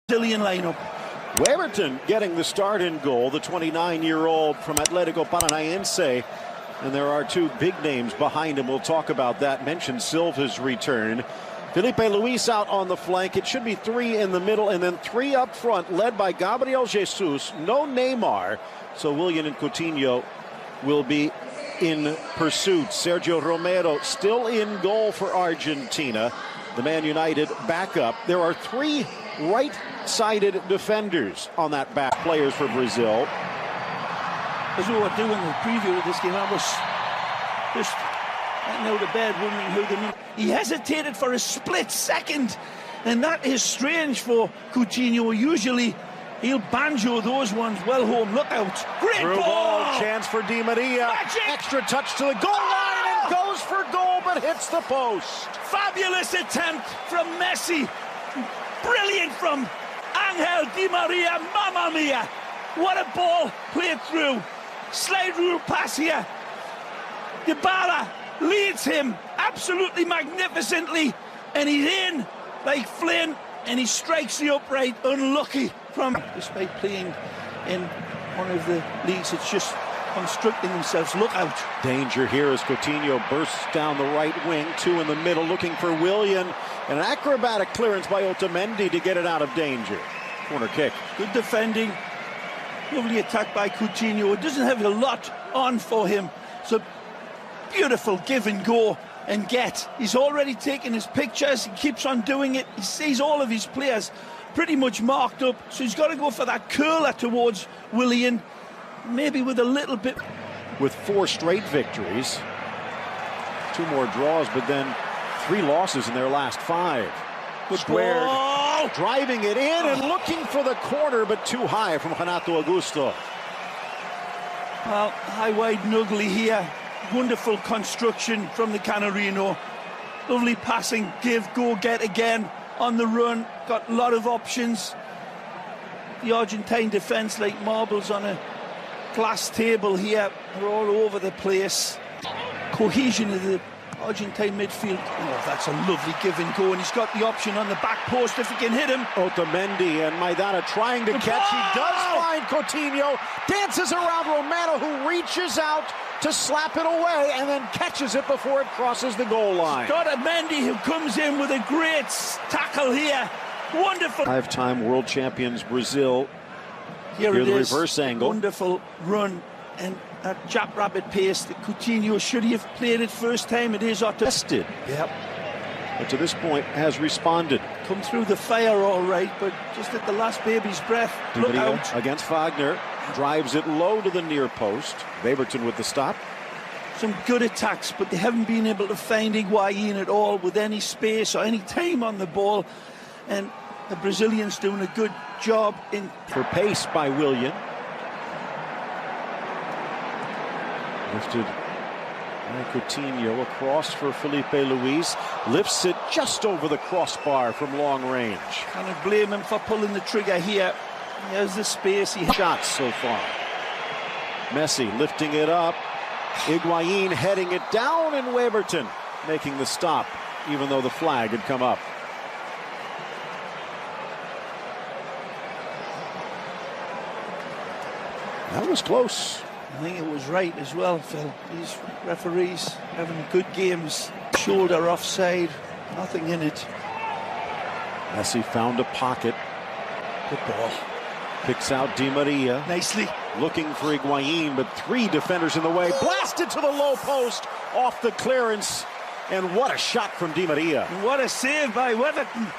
Brazilian lineup. Weberton getting the start in goal, the 29-year-old from Atletico Paranaense. And there are two big names behind him. We'll talk about that. Mentioned Silva's return. Felipe Luis out on the flank. It should be three in the middle and then three up front, led by Gabriel Jesus. No Neymar. So Willian and Coutinho will be in pursuit. Sergio Romero still in goal for Argentina. The Man United backup. There are three right-sided defenders on that back. Players for Brazil. As we were doing the preview of this game, I was just getting out of bed wondering who the number. He hesitated for a split second, and that is strange for Coutinho. Usually he'll banjo those ones well home. Look out. Great ball. Chance for Di Maria. Magic. Extra touch to the goal line and goes for goal but hits the post. Fabulous attempt from Messi. Brilliant from Angel Di Maria. Mamma mia. What a ball played through. Slide rule pass here. Dybala leads him absolutely magnificently, and he's in like Flynn, and he strikes the upright. Unlucky from, despite playing in one of the leagues, it's just constructing themselves. Look out. Danger here as Coutinho bursts down the right wing. Two in the middle looking for Willian. And an acrobatic clearance by Otamendi to get it out of danger. Corner kick. Good defending. Lovely attack by Coutinho. It doesn't have a lot on for him. So beautiful give and go and get. He's already taken his pictures. He keeps on doing it. He sees all of his players pretty much marked up. So he's got to go for that curler towards Willian. Maybe with a little bit. With 4 straight victories. 2 more draws, but then 3 losses in their last 5. Squared. Ball. Driving it in and looking for the corner, but too high from Renato Augusto. Well, high, wide, and ugly here. Wonderful construction from the Canarino. Lovely passing, give, go, get again on the run. Got a lot of options. The Argentine defence, like marbles on a glass table here. They're all over the place. Cohesion of the Argentine midfield. Oh, that's a lovely give and go, and he's got the option on the back post if he can hit him. Otamendi and Maidana trying to catch. He does find Coutinho, dances around Romero, who reaches out to slap it away and then catches it before it crosses the goal line. Otamendi, who comes in with a great tackle here. Wonderful. 5-time world champions Brazil. Here it the is. Reverse angle. Wonderful run and that jackrabbit pace that Coutinho, should he have played it first time, it is tested. Yep. But to this point has responded. Come through the fire all right, but just at the last baby's breath. Look out. Against Wagner. Drives it low to the near post. Weberton with the stop. Some good attacks, but they haven't been able to find Higuaín at all with any space or any time on the ball. And the Brazilians doing a good job in... For pace by Willian. Lifted by Coutinho across for Felipe Luis. Lifts it just over the crossbar from long range. Can't blame him for pulling the trigger here. He has the space. He shots so far. Messi lifting it up. Higuaín heading it down, and Weberton making the stop, even though the flag had come up. That was close. I think it was right as well, Phil. These referees having good games. Shoulder offside, nothing in it. Messi found a pocket. Good ball. Picks out Di Maria. Nicely. Looking for Higuaín, but 3 defenders in the way. Blasted to the low post off the clearance. And what a shot from Di Maria. What a save by Weberton.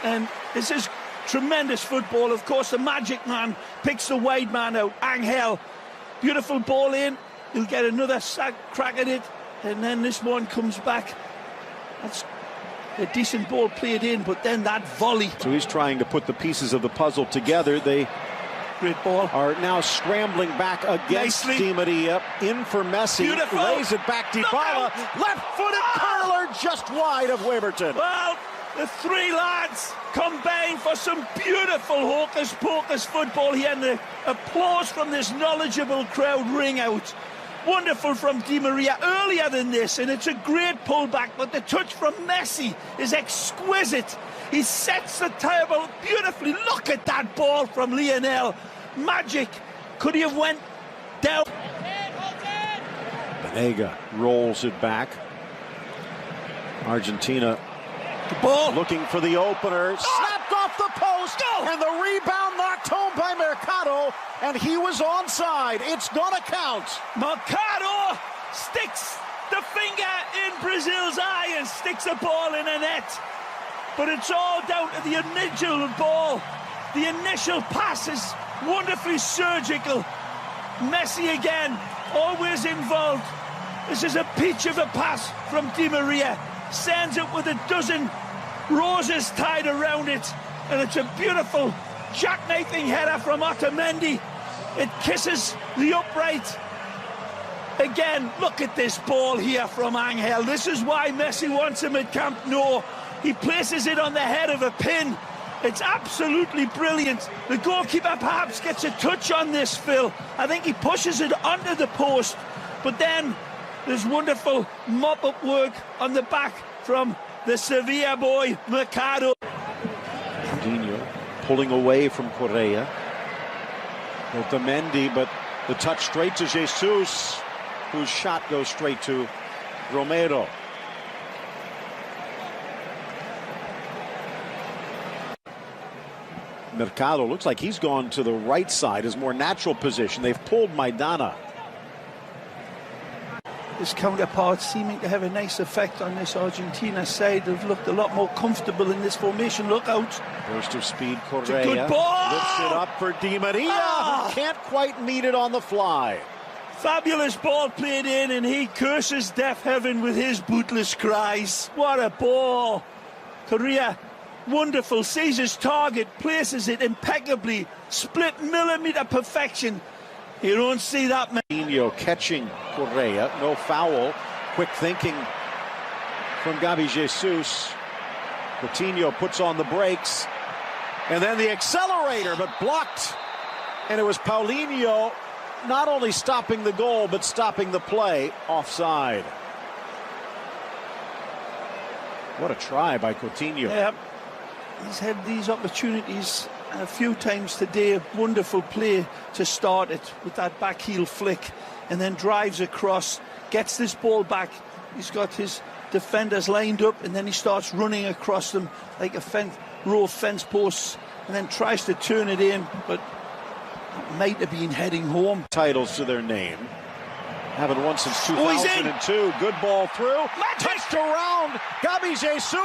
And this is tremendous football. Of course, the magic man picks the wide man out. Angel. Beautiful ball in. He'll get another crack at it. And then this one comes back. That's a decent ball played in, but then that volley. So he's trying to put the pieces of the puzzle together. They great ball. Are now scrambling back against Di Maria. In for Messi. Beautiful. Lays it back. Dybala. Left-footed curler just wide of Weberton. Well, the 3 lads combined for some beautiful hocus-pocus football here, and the applause from this knowledgeable crowd ring out. Wonderful from Di Maria earlier than this, and it's a great pullback, but the touch from Messi is exquisite. He sets the table beautifully. Look at that ball from Lionel. Magic. Could he have went down? Banega rolls it back. Argentina The ball. looking for the opener. Snapped off the post. And the rebound knocked home by Mercado. And he was onside. It's gonna count. Mercado sticks the finger in Brazil's eye and sticks a ball in a net. But it's all down to the initial ball. The initial pass is wonderfully surgical. Messi again, always involved. This is a peach of a pass from Di Maria. Sends it with a dozen roses tied around it. And it's a beautiful jackknifing header from Otamendi. It kisses the upright. Again, look at this ball here from Angel. This is why Messi wants him at Camp Nou. He places it on the head of a pin. It's absolutely brilliant. The goalkeeper perhaps gets a touch on this, Phil. I think he pushes it under the post. But then there's wonderful mop-up work on the back from the Sevilla boy, Mercado. Coutinho pulling away from Correa. Otamendi, but the touch straight to Jesus, whose shot goes straight to Romero. Mercado looks like he's gone to the right side, his more natural position. They've pulled Maidana. His counterparts seeming to have a nice effect on this Argentina side. They've looked a lot more comfortable in this formation. Look out. Burst of speed, Correa. It's a good ball. Lifts it up for Di Maria, who can't quite meet it on the fly. Fabulous ball played in, and he curses deaf heaven with his bootless cries. What a ball. Correa, wonderful, sees his target, places it impeccably. Split millimeter perfection. You don't see that many. Coutinho catching Correa, no foul. Quick thinking from Gabi Jesus. Coutinho puts on the brakes, and then the accelerator, but blocked. And it was Paulinho not only stopping the goal, but stopping the play offside. What a try by Coutinho. Yeah, he's had these opportunities a few times today. Wonderful play to start it with that back heel flick, and then drives across, gets this ball back. He's got his defenders lined up, and then he starts running across them like a row of fence posts, and then tries to turn it in, but might have been heading home. Titles to their name. Haven't won since 2002. Good ball through. Touched around. Gabi Jesus.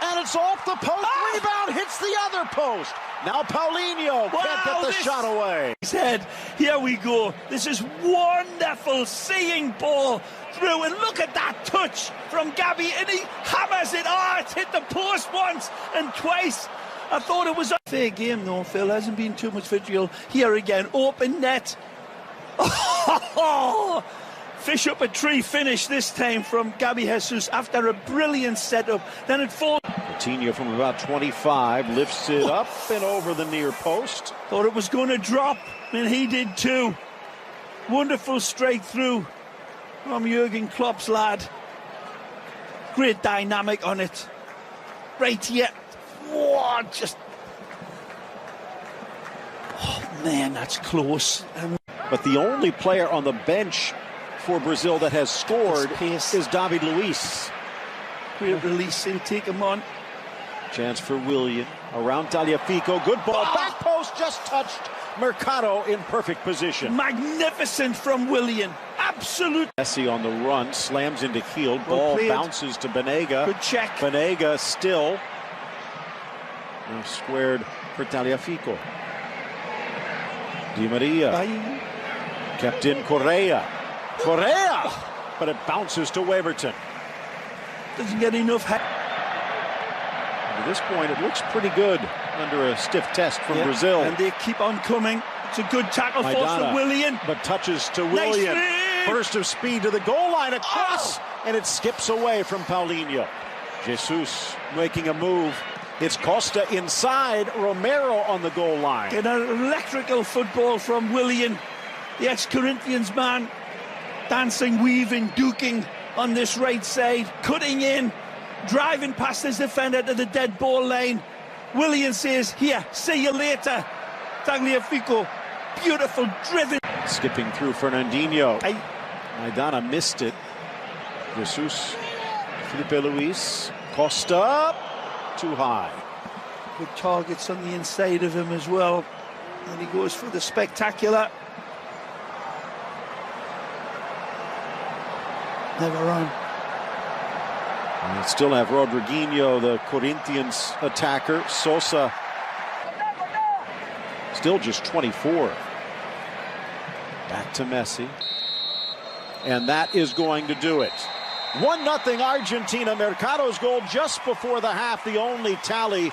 And it's off the post. Rebound hits the other post. Now Paulinho can't get the shot away. He said, here we go. This is wonderful seeing ball through. And look at that touch from Gabi. And he hammers it. It's hit the post once and twice. I thought it was a fair game, though, Phil. Hasn't been too much vitriol. Here again, open net. Fish up a tree finish this time from Gabi Jesus after a brilliant setup. Then it falls. Coutinho from about 25 lifts it up and over the near post. Thought it was going to drop, and he did too. Wonderful straight through from Jurgen Klopp's lad. Great dynamic on it. Right here. Whoa, oh man, that's close. But the only player on the bench for Brazil that has scored is David Luiz. Great release, he'll take him on. Chance for Willian. Around Tagliafico. Good ball. Back post just touched. Mercado in perfect position. Magnificent from Willian. Absolute. Messi on the run. Slams into heel. Ball bounces to Banega. Good check. Banega still. Now squared for Tagliafico. Di Maria. Kept in Correa. But it bounces to Waverton. Doesn't get enough. At this point, it looks pretty good under a stiff test from Brazil. And they keep on coming. It's a good tackle force for Willian. But touches to Willian. Nice Burst of speed to the goal line across. And it skips away from Paulinho. Jesus making a move. It's Costa inside. Romero on the goal line. An electrical football from Willian. The ex-Corinthians man. Dancing, weaving, duking on this right side. Cutting in. driving past his defender to the dead ball line. Willian says, here, see you later. Tagliafico, beautiful, driven. Skipping through Fernandinho. Maidana missed it. Jesus, Felipe Luis, Costa, too high. Good targets on the inside of him as well. And he goes for the spectacular. Never run. And they still have Rodriguinho, the Corinthians attacker. Sosa, still just 24. Back to Messi. And that is going to do it. 1-0 Argentina. Mercado's goal just before the half, the only tally